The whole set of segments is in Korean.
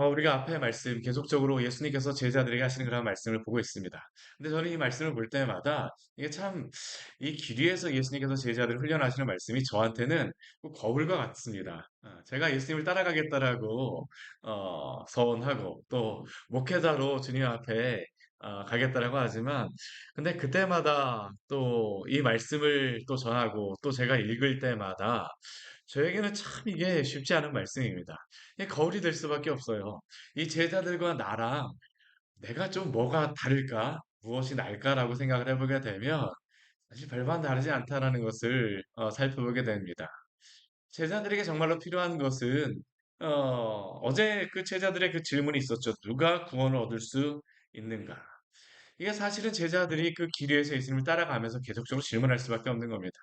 우리가 앞에 말씀, 계속적으로 예수님께서 제자들에게 하시는 그런 말씀을 보고 있습니다. 근데 저는 이 말씀을 볼 때마다 이게 참, 이 길 위에서 예수님께서 제자들을 훈련하시는 말씀이 저한테는 꼭 거울과 같습니다. 제가 예수님을 따라가겠다라고, 서원하고 또 목회자로 주님 앞에 가겠다라고 하지만, 근데 그때마다 또 이 말씀을 또 전하고 또 제가 읽을 때마다 저에게는 참 이게 쉽지 않은 말씀입니다. 이게 거울이 될 수밖에 없어요. 이 제자들과 나랑 내가 좀 뭐가 다를까? 무엇이 날까라고 생각을 해보게 되면 사실 별반 다르지 않다라는 것을 살펴보게 됩니다. 제자들에게 정말로 필요한 것은 어제 그 제자들의 그 질문이 있었죠. 누가 구원을 얻을 수 있는가? 이게 사실은 제자들이 그 길 위에서 예수님을 따라가면서 계속적으로 질문할 수밖에 없는 겁니다.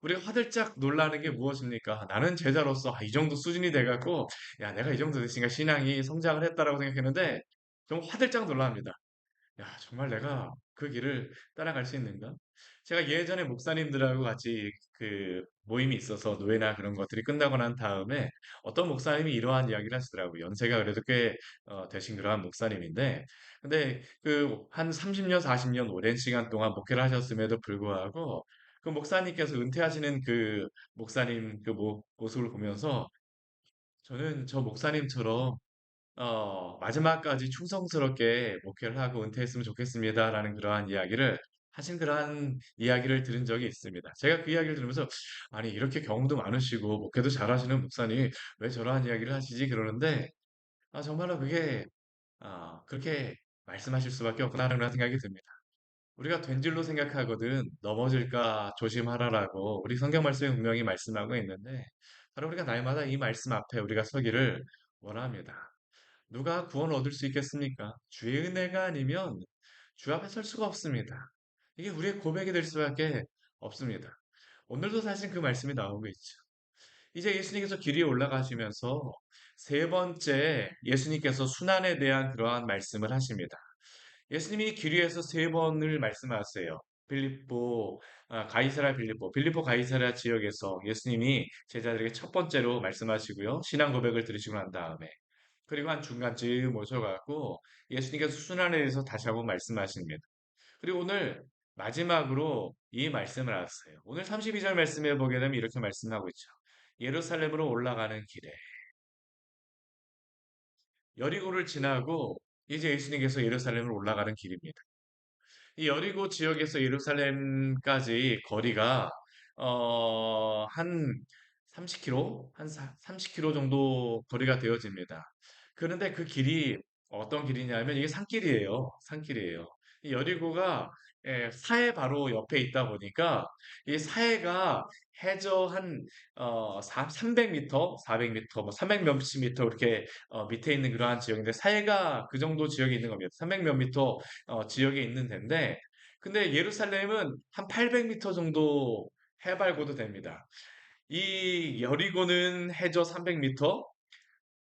우리가 화들짝 놀라는 게 무엇입니까? 나는 제자로서 이 정도 수준이 돼갖고 야 내가 이 정도 됐으니까 신앙이 성장을 했다라고 생각했는데 좀 화들짝 놀랍니다. 야 정말 내가 그 길을 따라갈 수 있는가? 제가 예전에 목사님들하고 같이 그 모임이 있어서 노예나 그런 것들이 끝나고 난 다음에 어떤 목사님이 이러한 이야기를 하시더라고요. 연세가 그래도 꽤 되신 그러한 목사님인데 근데 그 한 30년, 40년 오랜 시간 동안 목회를 하셨음에도 불구하고 그 목사님께서 은퇴하시는 그 목사님 그 모습을 보면서 저는 저 목사님처럼 마지막까지 충성스럽게 목회를 하고 은퇴했으면 좋겠습니다라는 그러한 이야기를 하신 그러한 이야기를 들은 적이 있습니다. 제가 그 이야기를 들으면서 아니 이렇게 경험도 많으시고 목회도 잘하시는 목사님이 왜 저러한 이야기를 하시지 그러는데 정말로 그게 그렇게 말씀하실 수밖에 없구나라는 그런 생각이 듭니다. 우리가 된 줄로 생각하거든 넘어질까 조심하라라고 우리 성경 말씀에 분명히 말씀하고 있는데 바로 우리가 날마다 이 말씀 앞에 우리가 서기를 원합니다. 누가 구원 얻을 수 있겠습니까? 주의 은혜가 아니면 주 앞에 설 수가 없습니다. 이게 우리의 고백이 될 수밖에 없습니다. 오늘도 사실 그 말씀이 나오고 있죠. 이제 예수님께서 길 위에 올라가시면서 세 번째 예수님께서 순환에 대한 그러한 말씀을 하십니다. 예수님이 길 위에서 세 번을 말씀하세요. 가이사랴 빌립보 가이사랴 지역에서 예수님이 제자들에게 첫 번째로 말씀하시고요. 신앙 고백을 들으시고 난 다음에 그리고 한 중간쯤 모셔갖고 예수님께서 순환에 대해서 다시 한번 말씀하십니다. 그리고 오늘 마지막으로 이 말씀을 하세요. 오늘 32절 말씀에 보게 되면 이렇게 말씀하고 있죠. 예루살렘으로 올라가는 길에 여리고를 지나고 이제 예수님께서 예루살렘으로 올라가는 길입니다. 이 여리고 지역에서 예루살렘까지 거리가 한 30km, 한 30km 정도 거리가 되어집니다. 그런데 그 길이 어떤 길이냐면 이게 산길이에요. 산길이에요. 이 여리고가 사해 바로 옆에 있다 보니까 이 사해가 해저 한 300m, 400m, 뭐 300 몇십 미터 이렇게 밑에 있는 그러한 지역인데 사해가 그 정도 지역에 있는 겁니다. 300 몇 미터 지역에 있는 데인데 근데 예루살렘은 한 800m 정도 해발고도 됩니다. 이 여리고는 해저 300m,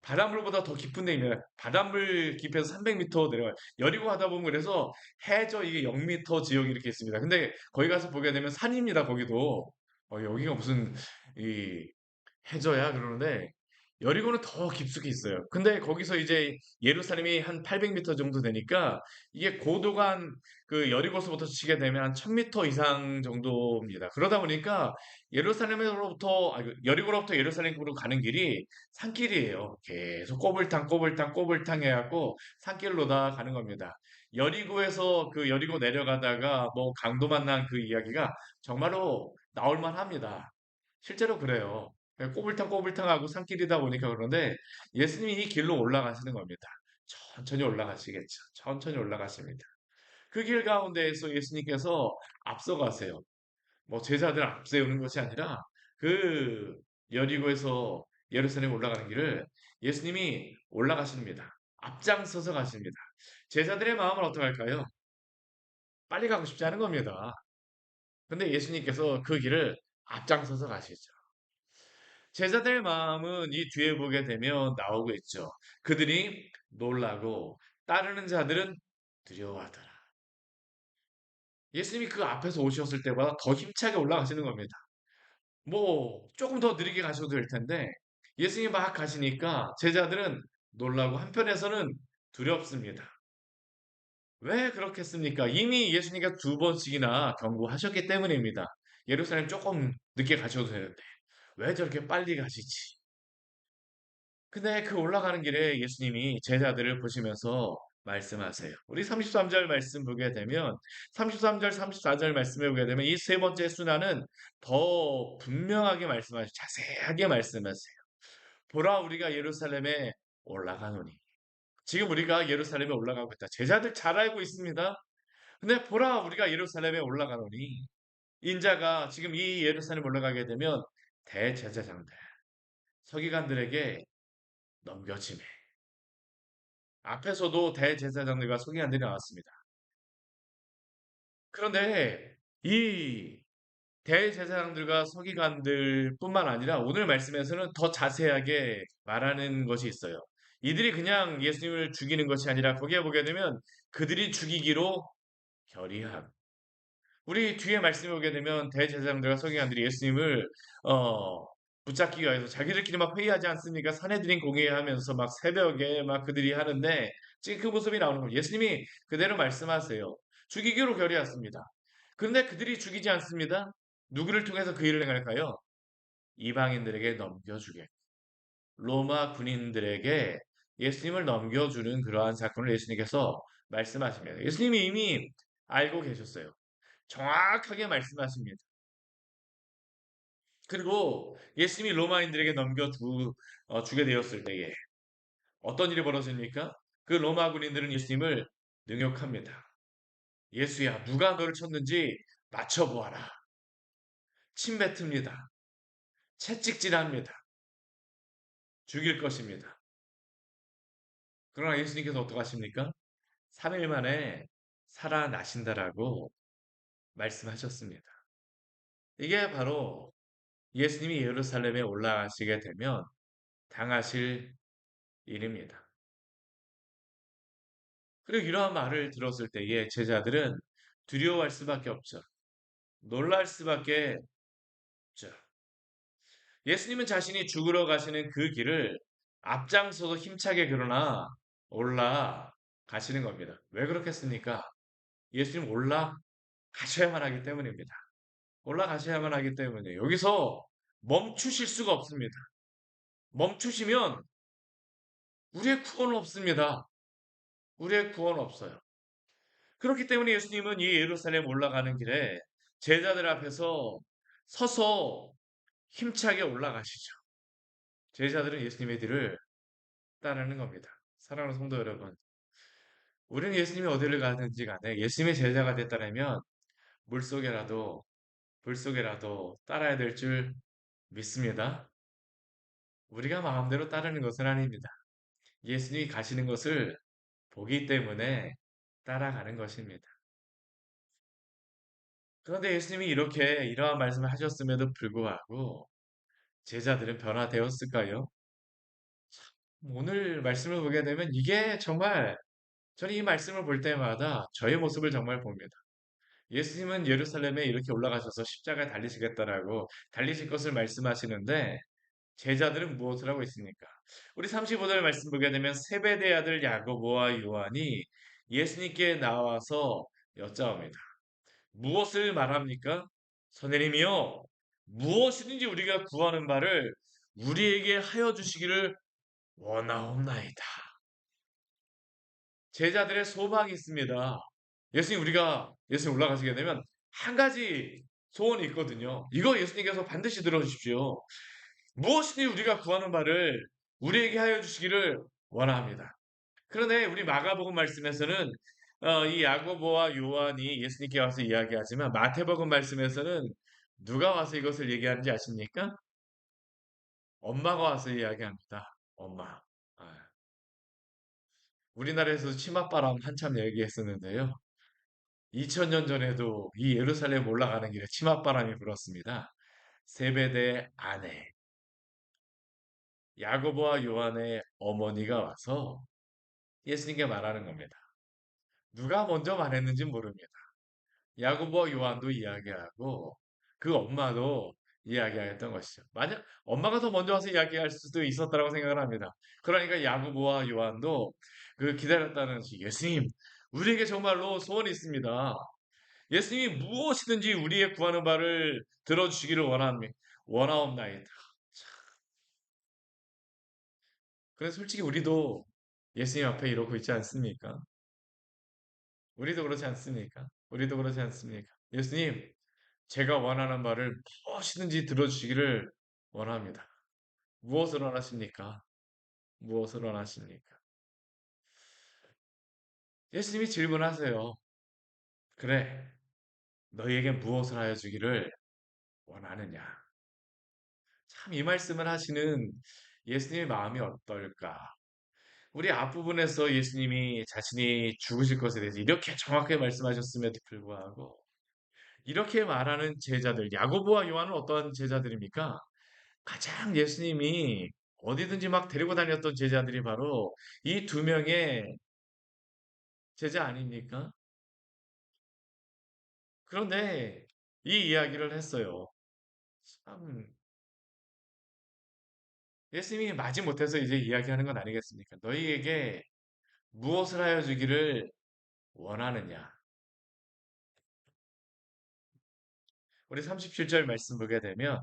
바닷물보다 더 깊은 데입니다. 바닷물 깊이에서 300m 내려가요. 여리고 하다 보면 그래서 해저 이게 0m 지역이 이렇게 있습니다. 근데 거기 가서 보게 되면 산입니다. 거기도 여기가 무슨 이 해저야 그러는데 여리고는 더 깊숙이 있어요. 근데 거기서 이제 예루살렘이 한 800m 정도 되니까 이게 고도가 한 그 여리고서부터 치게 되면 한 1000m 이상 정도입니다. 그러다 보니까 여리고로부터 예루살렘으로 가는 길이 산길이에요. 계속 꼬불탕 꼬불탕 꼬불탕 해갖고 산길로다 가는 겁니다. 여리고에서 그 여리고 내려가다가 뭐 강도 만난 그 이야기가 정말로 나올 만합니다. 실제로 그래요. 꼬불탕 꼬불탕하고 산길이다 보니까 그런데 예수님이 이 길로 올라가시는 겁니다. 천천히 올라가시겠죠. 천천히 올라가십니다. 그 길 가운데에서 예수님께서 앞서가세요. 뭐 제자들 앞세우는 것이 아니라 그 여리고에서 예루살렘 올라가는 길을 예수님이 올라가십니다. 앞장서서 가십니다. 제자들의 마음은 어떡할까요? 빨리 가고 싶지 않은 겁니다. 근데 예수님께서 그 길을 앞장서서 가시죠. 제자들의 마음은 이 뒤에 보게 되면 나오고 있죠. 그들이 놀라고 따르는 자들은 두려워하더라. 예수님이 그 앞에서 오셨을 때보다 더 힘차게 올라가시는 겁니다. 뭐 조금 더 느리게 가셔도 될 텐데 예수님이 막 가시니까 제자들은 놀라고 한편에서는 두렵습니다. 왜 그렇겠습니까? 이미 예수님께서 두 번씩이나 경고하셨기 때문입니다. 예루살렘 조금 늦게 가셔도 되는데 왜 저렇게 빨리 가시지? 근데 그 올라가는 길에 예수님이 제자들을 보시면서 말씀하세요. 우리 33절 말씀 보게 되면 33절, 34절 말씀을 보게 되면 이 세 번째 순환은 더 분명하게 말씀하시고 자세하게 말씀하세요. 보라 우리가 예루살렘에 올라가노니. 지금 우리가 예루살렘에 올라가고 있다. 제자들 잘 알고 있습니다. 근데 보라 우리가 예루살렘에 올라가노니 인자가 지금 이 예루살렘 올라가게 되면 대제사장들, 서기관들에게 넘겨짐에 앞에서도 대제사장들과 서기관들이 나왔습니다. 그런데 이 대제사장들과 서기관들뿐만 아니라 오늘 말씀에서는 더 자세하게 말하는 것이 있어요. 이들이 그냥 예수님을 죽이는 것이 아니라 거기에 보게 되면 그들이 죽이기로 결의한 우리 뒤에 말씀을 보게 되면 대제사장들과 서기관들이 예수님을 붙잡기 위해서 자기들끼리 막 회의하지 않습니까? 산헤드린 공회하면서 막 새벽에 막 그들이 하는데 지금 그 모습이 나오는 거예요. 예수님이 그대로 말씀하세요. 죽이기로 결의했습니다. 그런데 그들이 죽이지 않습니다. 누구를 통해서 그 일을 행할까요? 이방인들에게 넘겨주게. 로마 군인들에게 예수님을 넘겨주는 그러한 사건을 예수님께서 말씀하십니다. 예수님이 이미 알고 계셨어요. 정확하게 말씀하십니다. 그리고 예수님이 로마인들에게 주게 되었을 때에 어떤 일이 벌어집니까? 그 로마 군인들은 예수님을 능욕합니다. 예수야, 누가 너를 쳤는지 맞춰보아라. 침뱉습니다. 채찍질합니다. 죽일 것입니다. 그러나 예수님께서 어떡하십니까? 3일 만에 살아나신다라고 말씀하셨습니다. 이게 바로 예수님이 예루살렘에 올라가시게 되면 당하실 일입니다. 그리고 이러한 말을 들었을 때에 제자들은 두려워할 수밖에 없죠. 놀랄 수밖에 없죠. 예수님은 자신이 죽으러 가시는 그 길을 앞장서서 힘차게 그러나 올라가시는 겁니다. 왜 그렇겠습니까? 예수님 올라가셔야만 하기 때문입니다. 올라가셔야만 하기 때문에 여기서 멈추실 수가 없습니다. 멈추시면 우리의 구원은 없습니다. 우리의 구원은 없어요. 그렇기 때문에 예수님은 이 예루살렘 올라가는 길에 제자들 앞에서 서서 힘차게 올라가시죠. 제자들은 예수님의 뒤를 따르는 겁니다. 사랑하는 성도 여러분, 우리는 예수님이 어디를 가든지 간에 예수님의 제자가 됐다면 물속에라도 불속에라도 따라야 될 줄 믿습니다. 우리가 마음대로 따르는 것은 아닙니다. 예수님이 가시는 것을 보기 때문에 따라가는 것입니다. 그런데 예수님이 이렇게 이러한 말씀을 하셨음에도 불구하고 제자들은 변화되었을까요? 오늘 말씀을 보게 되면 이게 정말 저는 이 말씀을 볼 때마다 저의 모습을 정말 봅니다. 예수님은 예루살렘에 이렇게 올라가셔서 십자가에 달리시겠다라고 달리실 것을 말씀하시는데 제자들은 무엇을 하고 있습니까? 우리 35절 말씀 보게 되면 세베대 아들 야고보와 요한이 예수님께 나와서 여짜옵니다. 무엇을 말합니까? 선생님이요, 무엇이든지 우리가 구하는 바를 우리에게 하여 주시기를 원하옵나이다. 제자들의 소망이 있습니다. 예수님 올라가시게 되면 한 가지 소원이 있거든요. 이거 예수님께서 반드시 들어주십시오. 무엇이든지 우리가 구하는 바를 우리에게 하여 주시기를 원합니다. 그런데 우리 마가복음 말씀에서는 이 야고보와 요한이 예수님께 와서 이야기하지만 마태복음 말씀에서는 누가 와서 이것을 얘기하는지 아십니까? 엄마가 와서 이야기합니다. 엄마. 아, 우리나라에서 치맛바람 한참 얘기했었는데요. 2000년 전에도 이 예루살렘 올라가는 길에 치맛바람이 불었습니다. 세베대 아내 야고보와 요한의 어머니가 와서 예수님께 말하는 겁니다. 누가 먼저 말했는지 모릅니다. 야고보와 요한도 이야기하고 그 엄마도 이야기하였던 것이죠. 만약 엄마가 더 먼저 와서 이야기할 수도 있었다라고 생각을 합니다. 그러니까 야고보와 요한도 그 기다렸다는 것이 예수님, 우리에게 정말로 소원이 있습니다. 예수님이 무엇이든지 우리의 구하는 바를 들어주시기를 원하옵나이다. 그래서 솔직히 우리도 예수님 앞에 이러고 있지 않습니까? 우리도 그렇지 않습니까? 우리도 그렇지 않습니까? 예수님, 제가 원하는 바를 무엇이든지 들어주시기를 원합니다. 무엇을 원하십니까? 무엇을 원하십니까? 예수님이 질문하세요. 그래, 너희에게 무엇을 하여 주기를 원하느냐? 참 이 말씀을 하시는 예수님의 마음이 어떨까? 우리 앞부분에서 예수님이 자신이 죽으실 것에 대해서 이렇게 정확하게 말씀하셨음에도 불구하고 이렇게 말하는 제자들, 야고보와 요한은 어떤 제자들입니까? 가장 예수님이 어디든지 막 데리고 다녔던 제자들이 바로 이 두 명의 제자 아닙니까? 그런데 이 이야기를 했어요. 참, 예수님이 마지 못해서 이제 이야기하는 건 아니겠습니까? 너희에게 무엇을 하여 주기를 원하느냐? 우리 37절 말씀 보게 되면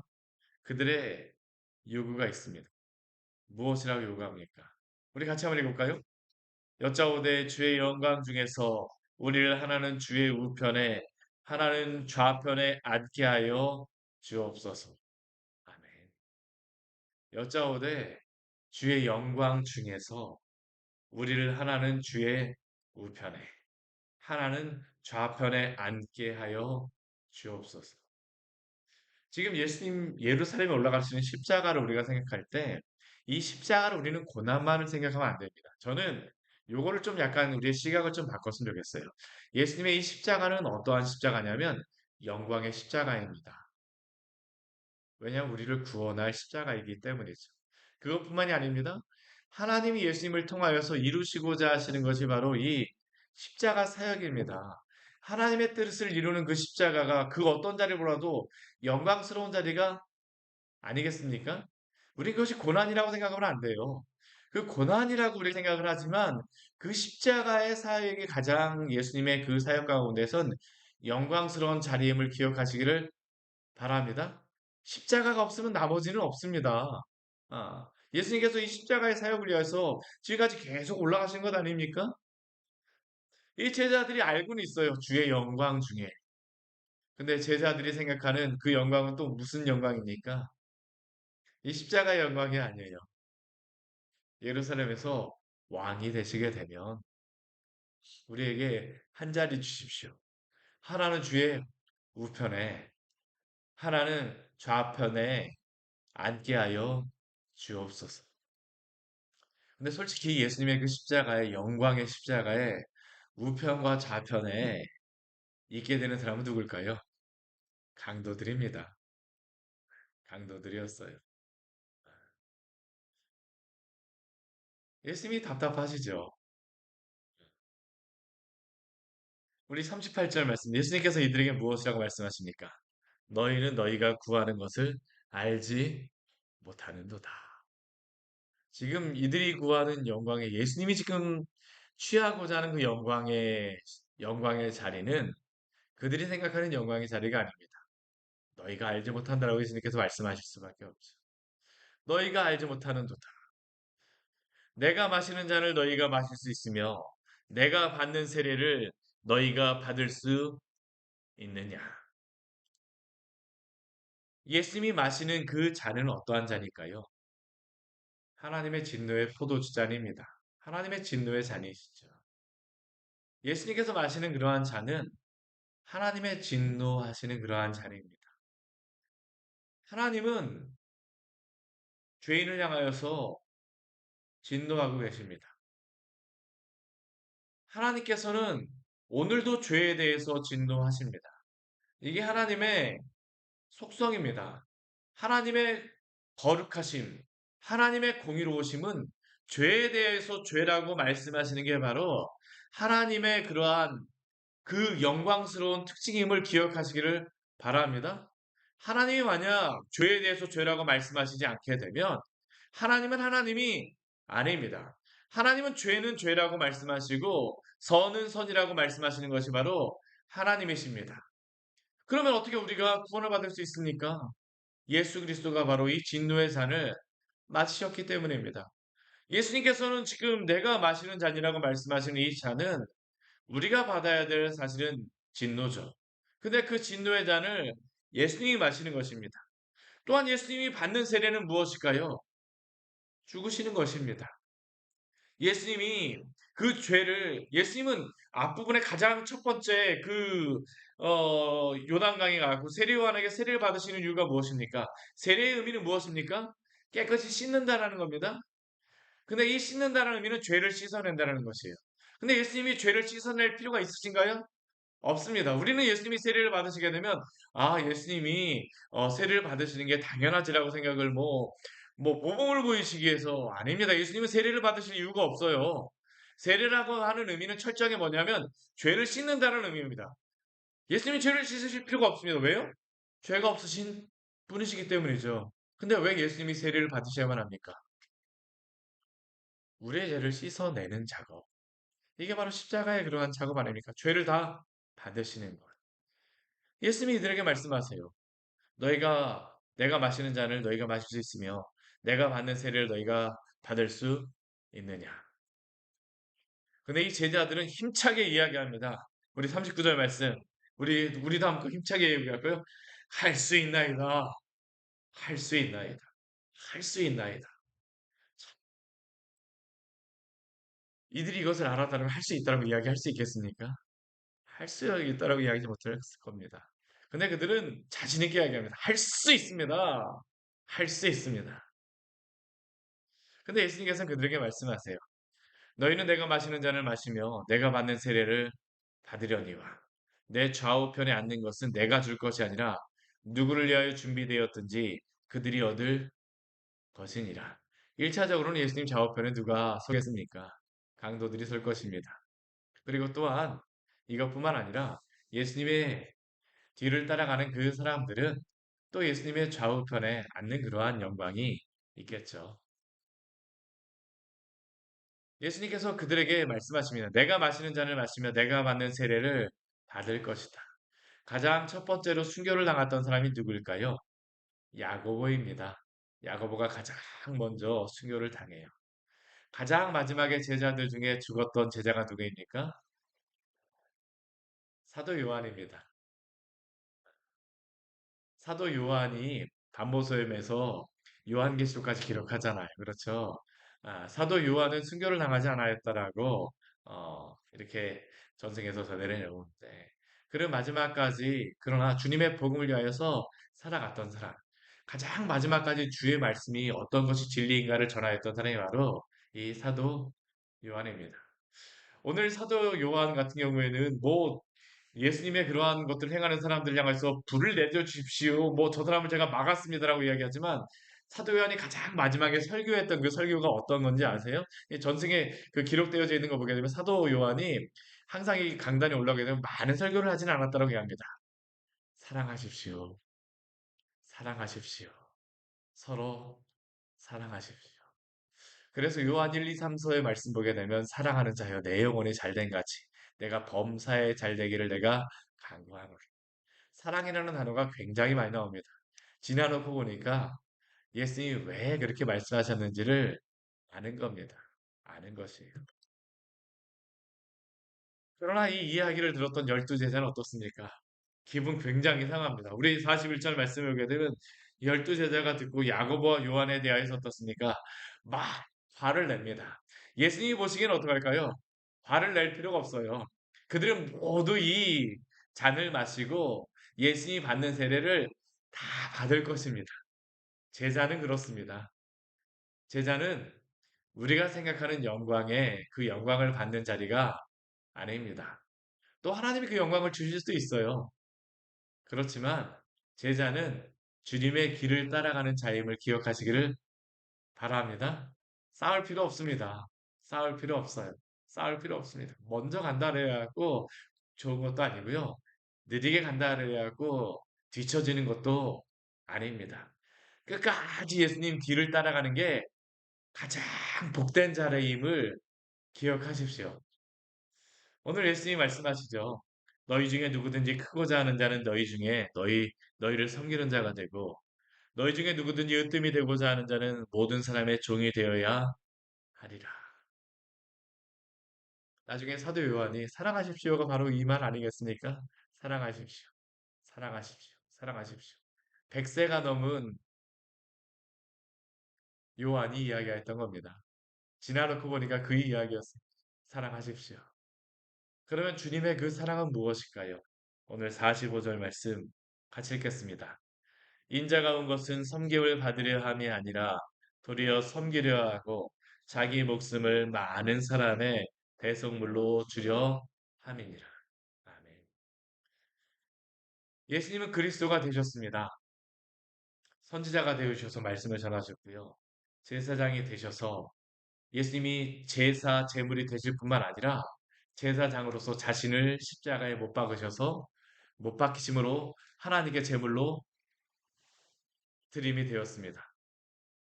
그들의 요구가 있습니다. 무엇이라고 요구합니까? 우리 같이 한번 읽어볼까요? 여짜오되 주의 영광 중에서 우리를 하나는 주의 우편에 하나는 좌편에 앉게 하여 주옵소서. 아멘. 여짜오되 주의 영광 중에서 우리를 하나는 주의 우편에 하나는 좌편에 앉게 하여 주옵소서. 지금 예수님 예루살렘에 올라가시는 십자가를 우리가 생각할 때 이 십자가를 우리는 고난만을 생각하면 안 됩니다. 저는 요거를 좀 약간 우리의 시각을 좀 바꿨으면 좋겠어요. 예수님의 이 십자가는 어떠한 십자가냐면 영광의 십자가입니다. 왜냐하면 우리를 구원할 십자가이기 때문이죠. 그것뿐만이 아닙니다. 하나님이 예수님을 통하여서 이루시고자 하시는 것이 바로 이 십자가 사역입니다. 하나님의 뜻을 이루는 그 십자가가 그 어떤 자리보다도 영광스러운 자리가 아니겠습니까? 우리 그것이 고난이라고 생각하면 안 돼요. 그 고난이라고 우리 생각을 하지만 그 십자가의 사역이 가장 예수님의 그 사역 가운데선 영광스러운 자리임을 기억하시기를 바랍니다. 십자가가 없으면 나머지는 없습니다. 예수님께서 이 십자가의 사역을 위해서 지금까지 계속 올라가신 것 아닙니까? 이 제자들이 알고는 있어요. 주의 영광 중에. 근데 제자들이 생각하는 그 영광은 또 무슨 영광입니까? 이 십자가의 영광이 아니에요. 예루살렘에서 왕이 되시게 되면 우리에게 한 자리 주십시오. 하나는 주의 우편에, 하나는 좌편에 앉게 하여 주옵소서. 근데 솔직히 예수님의 그 십자가의 영광의 십자가의 우편과 좌편에 있게 되는 사람은 누굴까요? 강도들입니다. 강도들이었어요. 예수님이 답답하시죠? 우리 38절 말씀, 예수님께서 이들에게 무엇이라고 말씀하십니까? 너희는 너희가 구하는 것을 알지 못하는도다. 지금 이들이 구하는 영광에 예수님이 지금 취하고자 하는 그 영광의 자리는 그들이 생각하는 영광의 자리가 아닙니다. 너희가 알지 못한다라고 예수님께서 말씀하실 수밖에 없죠. 너희가 알지 못하는도다. 내가 마시는 잔을 너희가 마실 수 있으며 내가 받는 세례를 너희가 받을 수 있느냐? 예수님이 마시는 그 잔은 어떠한 잔일까요? 하나님의 진노의 포도주 잔입니다. 하나님의 진노의 잔이시죠. 예수님께서 마시는 그러한 잔은 하나님의 진노하시는 그러한 잔입니다. 하나님은 죄인을 향하여서 진노하고 계십니다. 하나님께서는 오늘도 죄에 대해서 진노하십니다. 이게 하나님의 속성입니다. 하나님의 거룩하심, 하나님의 공의로우심은 죄에 대해서 죄라고 말씀하시는 게 바로 하나님의 그러한 그 영광스러운 특징임을 기억하시기를 바랍니다. 하나님이 만약 죄에 대해서 죄라고 말씀하시지 않게 되면 하나님은 하나님이 아닙니다. 하나님은 죄는 죄라고 말씀하시고 선은 선이라고 말씀하시는 것이 바로 하나님이십니다. 그러면 어떻게 우리가 구원을 받을 수 있습니까? 예수 그리스도가 바로 이 진노의 잔을 마시셨기 때문입니다. 예수님께서는 지금 내가 마시는 잔이라고 말씀하시는 이 잔은 우리가 받아야 될 사실은 진노죠. 근데 그 진노의 잔을 예수님이 마시는 것입니다. 또한 예수님이 받는 세례는 무엇일까요? 죽으시는 것입니다. 예수님이 그 죄를, 예수님은 앞부분에 가장 첫 번째 요단강에 가고 세례요한에게 세례를 받으시는 이유가 무엇입니까? 세례의 의미는 무엇입니까? 깨끗이 씻는다라는 겁니다. 근데 이 씻는다는 의미는 죄를 씻어낸다는 것이에요. 근데 예수님이 죄를 씻어낼 필요가 있으신가요? 없습니다. 우리는 예수님이 세례를 받으시게 되면 예수님이 세례를 받으시는 게 당연하지라고 생각을 모범을 보이시기 위해서 아닙니다. 예수님은 세례를 받으실 이유가 없어요. 세례라고 하는 의미는 철저하게 뭐냐면 죄를 씻는다는 의미입니다. 예수님이 죄를 씻으실 필요가 없습니다. 왜요? 죄가 없으신 분이시기 때문이죠. 근데 왜 예수님이 세례를 받으셔야만 합니까? 우리의 죄를 씻어내는 작업. 이게 바로 십자가의 그러한 작업 아닙니까? 죄를 다 받으시는 것. 예수님이 이들에게 말씀하세요. 내가 마시는 잔을 너희가 마실 수 있으며 내가 받는 세례를 너희가 받을 수 있느냐. 근데 이 제자들은 힘차게 이야기합니다. 우리 39절 말씀. 우리도 한번 힘차게 얘기할까요? 할 수 있나이다. 할 수 있나이다. 할 수 있나이다. 이들이 이것을 알았다면 할 수 있다라고 이야기할 수 있겠습니까? 할 수 있다라고 이야기하지 못했을 겁니다. 근데 그들은 자신 있게 이야기합니다. 할 수 있습니다. 할 수 있습니다. 근데 예수님께서는 그들에게 말씀하세요. 너희는 내가 마시는 잔을 마시며 내가 받는 세례를 받으려니와 내 좌우편에 앉는 것은 내가 줄 것이 아니라 누구를 위하여 준비되었든지 그들이 얻을 것이니라. 1차적으로는 예수님 좌우편에 누가 서겠습니까? 강도들이 설 것입니다. 그리고 또한 이것뿐만 아니라 예수님의 뒤를 따라가는 그 사람들은 또 예수님의 좌우편에 앉는 그러한 영광이 있겠죠. 예수님께서 그들에게 말씀하십니다. 내가 마시는 잔을 마시며 내가 받는 세례를 받을 것이다. 가장 첫 번째로 순교를 당했던 사람이 누구일까요? 야고보입니다. 야고보가 가장 먼저 순교를 당해요. 가장 마지막에 제자들 중에 죽었던 제자가 누구입니까? 사도 요한입니다. 사도 요한이 담보소임에서 요한계시록까지 기록하잖아요. 그렇죠? 사도 요한은 순교를 당하지 않았다라고 이렇게 전승에서 전해를 내오는데 그런 마지막까지 그러나 주님의 복음을 위하여서 살아갔던 사람 가장 마지막까지 주의 말씀이 어떤 것이 진리인가를 전하였던 사람이 바로 이 사도 요한입니다. 오늘 사도 요한 같은 경우에는 예수님의 그러한 것들을 행하는 사람들 향해서 불을 내려 주십시오. 저 사람을 제가 막았습니다라고 이야기하지만 사도 요한이 가장 마지막에 설교했던 그 설교가 어떤 건지 아세요? 이 전승에 그 기록되어져 있는 거 보게 되면 사도 요한이 항상 이 강단에 올라가게 되면 많은 설교를 하지는 않았다고 이야기합니다. 사랑하십시오. 사랑하십시오. 서로 사랑하십시오. 그래서 요한 1, 2, 3서의 말씀 보게 되면 사랑하는 자여 내 영혼이 잘된 같이 내가 범사에 잘되기를 내가 간구하노라. 사랑이라는 단어가 굉장히 많이 나옵니다. 지나놓고 보니까 예수님이 왜 그렇게 말씀하셨는지를 아는 겁니다. 아는 것이에요. 그러나 이 이야기를 들었던 열두 제자는 어떻습니까? 기분 굉장히 상합니다. 우리 41절 말씀을 보게 되면 열두 제자가 듣고 야고보와 요한에 대하여서 어떻습니까? 막 화를 냅니다. 예수님이 보시기엔 어떡할까요? 화를 낼 필요가 없어요. 그들은 모두 이 잔을 마시고 예수님이 받는 세례를 다 받을 것입니다. 제자는 그렇습니다. 제자는 우리가 생각하는 영광에 그 영광을 받는 자리가 아닙니다. 또 하나님이 그 영광을 주실 수도 있어요. 그렇지만 제자는 주님의 길을 따라가는 자임을 기억하시기를 바랍니다. 싸울 필요 없습니다. 싸울 필요 없어요. 싸울 필요 없습니다. 먼저 간다 그래갖고 좋은 것도 아니고요. 느리게 간다 그래갖고 뒤처지는 것도 아닙니다. 끝까지 예수님 뒤를 따라가는 게 가장 복된 자리임을 기억하십시오. 오늘 예수님이 말씀하시죠. 너희 중에 누구든지 크고자 하는 자는 너희 중에 너희를 섬기는 자가 되고 너희 중에 누구든지 으뜸이 되고자 하는 자는 모든 사람의 종이 되어야 하리라. 나중에 사도 요한이 사랑하십시오가 바로 이 말 아니겠습니까? 사랑하십시오. 사랑하십시오. 사랑하십시오. 100세가 넘은 요한이 이야기했던 겁니다. 지나놓고 보니까 그 이야기였어요. 사랑하십시오. 그러면 주님의 그 사랑은 무엇일까요? 오늘 45절 말씀 같이 읽겠습니다. 인자가 온 것은 섬김을 받으려 함이 아니라 도리어 섬기려 하고 자기 목숨을 많은 사람의 대속물로 주려 함이니라. 아멘. 예수님은 그리스도가 되셨습니다. 선지자가 되어주셔서 말씀을 전하셨고요. 제사장이 되셔서 예수님이 제사 제물이 되실 뿐만 아니라 제사장으로서 자신을 십자가에 못 박으셔서 못 박히심으로 하나님께 제물로 드림이 되었습니다.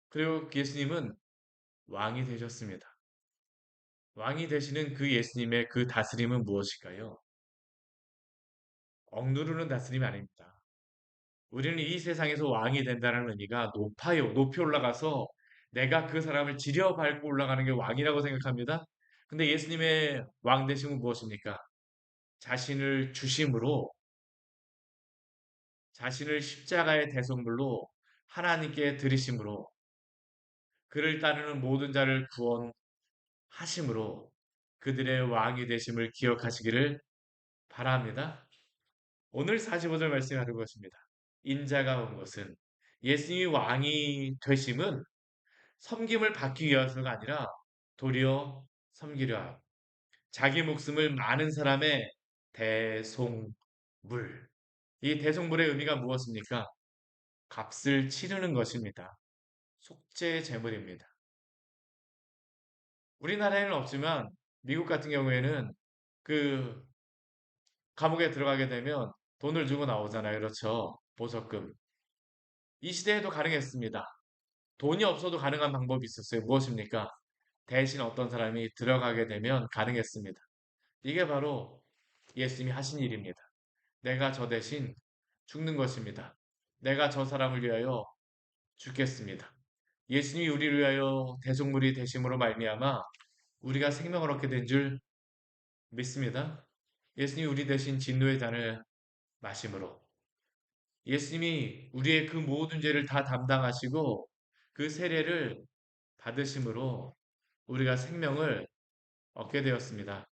그리고 예수님은 왕이 되셨습니다. 왕이 되시는 그 예수님의 그 다스림은 무엇일까요? 억누르는 다스림이 아닙니다. 우리는 이 세상에서 왕이 된다는 의미가 높아요. 높이 올라가서 내가 그 사람을 지려밟고 올라가는 게 왕이라고 생각합니다. 근데 예수님의 왕 되심은 무엇입니까? 자신을 주심으로 자신을 십자가의 대속물로 하나님께 드리심으로 그를 따르는 모든 자를 구원하심으로 그들의 왕이 되심을 기억하시기를 바랍니다. 오늘 45절 말씀이 하는 것입니다. 인자가 온 것은 예수님이 왕이 되심은 섬김을 받기 위해서가 아니라 도리어 섬기려 하고 자기 목숨을 많은 사람의 대속물. 이 대속물의 의미가 무엇입니까? 값을 치르는 것입니다. 속죄 제물입니다. 우리나라에는 없지만 미국 같은 경우에는 그 감옥에 들어가게 되면 돈을 주고 나오잖아요. 그렇죠? 보석금. 이 시대에도 가능했습니다. 돈이 없어도 가능한 방법이 있었어요. 무엇입니까? 대신 어떤 사람이 들어가게 되면 가능했습니다. 이게 바로 예수님이 하신 일입니다. 내가 저 대신 죽는 것입니다. 내가 저 사람을 위하여 죽겠습니다. 예수님이 우리를 위하여 대속물이 되심으로 말미암아 우리가 생명을 얻게 된 줄 믿습니다. 예수님이 우리 대신 진노의 잔을 마심으로 예수님이 우리의 그 모든 죄를 다 담당하시고 그 세례를 받으심으로 우리가 생명을 얻게 되었습니다.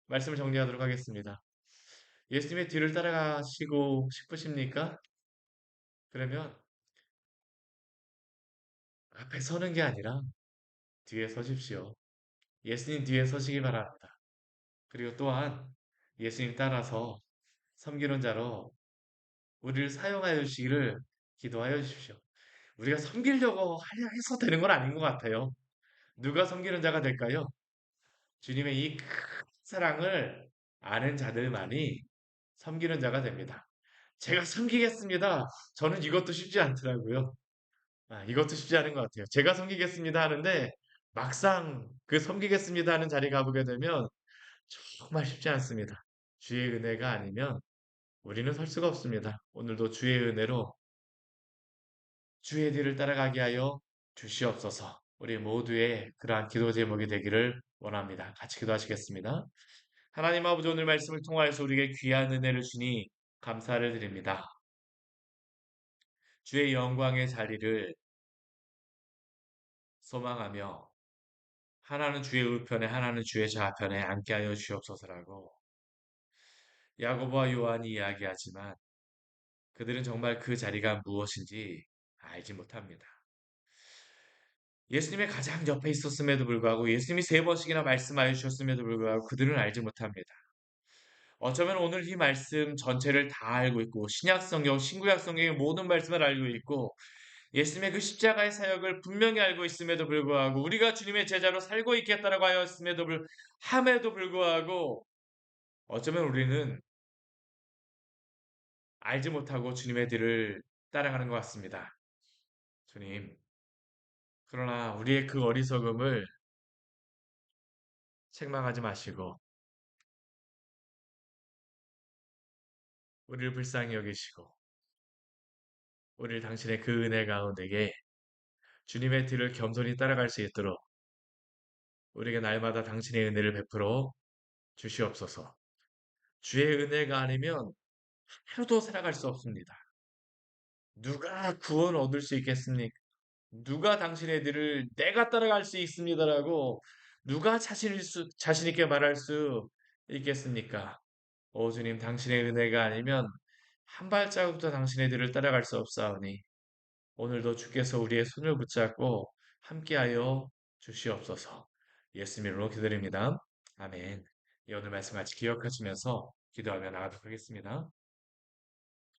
말씀을 정리하도록 하겠습니다. 예수님의 뒤를 따라가시고 싶으십니까? 그러면 앞에 서는 게 아니라 뒤에 서십시오. 예수님 뒤에 서시기 바랍니다. 그리고 또한 예수님 따라서 섬기는 자로 우리를 사용하여 주시기를 기도하여 주십시오. 우리가 섬기려고 하려 해서 되는 건 아닌 것 같아요. 누가 섬기는 자가 될까요? 주님의 이 큰 사랑을 아는 자들만이 섬기는 자가 됩니다. 제가 섬기겠습니다. 저는 이것도 쉽지 않더라고요. 이것도 쉽지 않은 것 같아요. 제가 섬기겠습니다 하는데 막상 그 섬기겠습니다 하는 자리 가보게 되면 정말 쉽지 않습니다. 주의 은혜가 아니면 우리는 설 수가 없습니다. 오늘도 주의 은혜로 주의 뒤를 따라가게 하여 주시옵소서. 우리 모두의 그러한 기도 제목이 되기를 원합니다. 같이 기도하시겠습니다. 하나님 아버지 오늘 말씀을 통하여서 우리에게 귀한 은혜를 주니 감사를 드립니다. 주의 영광의 자리를 소망하며 하나는 주의 우편에 하나는 주의 좌편에 앉게 하여 주옵소서라고 야고보와 요한이 이야기하지만 그들은 정말 그 자리가 무엇인지 알지 못합니다. 예수님의 가장 옆에 있었음에도 불구하고 예수님이 세 번씩이나 말씀하여 주셨음에도 불구하고 그들은 알지 못합니다. 어쩌면 오늘 이 말씀 전체를 다 알고 있고 신약 성경, 신구약 성경의 모든 말씀을 알고 있고 예수님의 그 십자가의 사역을 분명히 알고 있음에도 불구하고 우리가 주님의 제자로 살고 있겠다라고 함에도 불구하고 어쩌면 우리는 알지 못하고 주님의 뒤를 따라가는 것 같습니다. 주님. 그러나 우리의 그 어리석음을 책망하지 마시고 우리를 불쌍히 여기시고 우리를 당신의 그 은혜 가운데에 주님의 뒤를 겸손히 따라갈 수 있도록 우리에게 날마다 당신의 은혜를 베풀어 주시옵소서. 주의 은혜가 아니면 하루도 살아갈 수 없습니다. 누가 구원 얻을 수 있겠습니까? 누가 당신의 뒤를 내가 따라갈 수 있습니다라고 누가 자신 있게 말할 수 있겠습니까? 오 주님, 당신의 은혜가 아니면 한 발자국도 당신의 뒤를 따라갈 수 없사오니 오늘도 주께서 우리의 손을 붙잡고 함께하여 주시옵소서. 예수님 이름으로 기도드립니다. 아멘. 이 오늘 말씀 같이 기억하시면서 기도하며 나가도록 하겠습니다.